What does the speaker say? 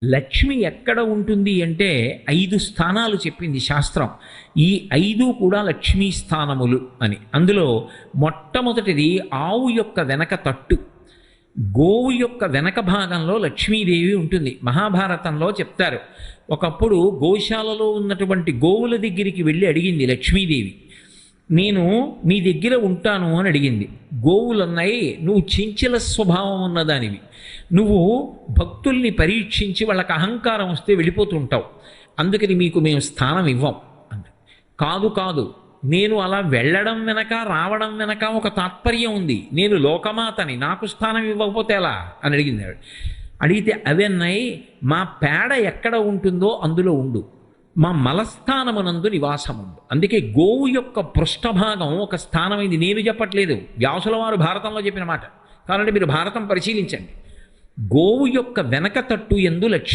లక్ష్మి ఎక్కడ ఉంటుంది అంటే 5 స్థానాలు చెప్పింది శాస్త్రం. ఈ 5 కూడా లక్ష్మీ స్థానములు అని. అందులో మొట్టమొదటిది ఆవు యొక్క వెనక తట్టు. గోవు యొక్క వెనక భాగంలో లక్ష్మీదేవి ఉంటుంది. మహాభారతంలో చెప్తారు, ఒకప్పుడు గోశాలలో ఉన్నటువంటి గోవుల దగ్గరికి వెళ్ళి అడిగింది లక్ష్మీదేవి, నేను నీ దగ్గర ఉంటాను అని అడిగింది. గోవులున్నాయి, నువ్వు చంచల స్వభావం ఉన్నదానివి, నువ్వు భక్తుల్ని పరీక్షించి వాళ్ళకి అహంకారం వస్తే వెళ్ళిపోతుంటావు, అందుకని మీకు మేము స్థానం ఇవ్వం అంది. కాదు కాదు, నేను అలా వెళ్ళడం వెనక రావడం వెనక ఒక తాత్పర్యం ఉంది, నేను లోకమాతని, నాకు స్థానం ఇవ్వకపోతే ఎలా అని అడిగింది. అడిగితే అవన్నాయి, మా పేడ ఎక్కడ ఉంటుందో అందులో ఉండు, మా మలస్థానమునందు నివాసముండు. అందుకే గోవు యొక్క పృష్ఠభాగం ఒక స్థానమైంది. నేను చెప్పట్లేదు, వ్యాసుల వారు భారతంలో చెప్పిన మాట. కాబట్టి మీరు భారతం పరిశీలించండి. గోవు యొక్క వెనక తట్టు యందు లక్ష్మి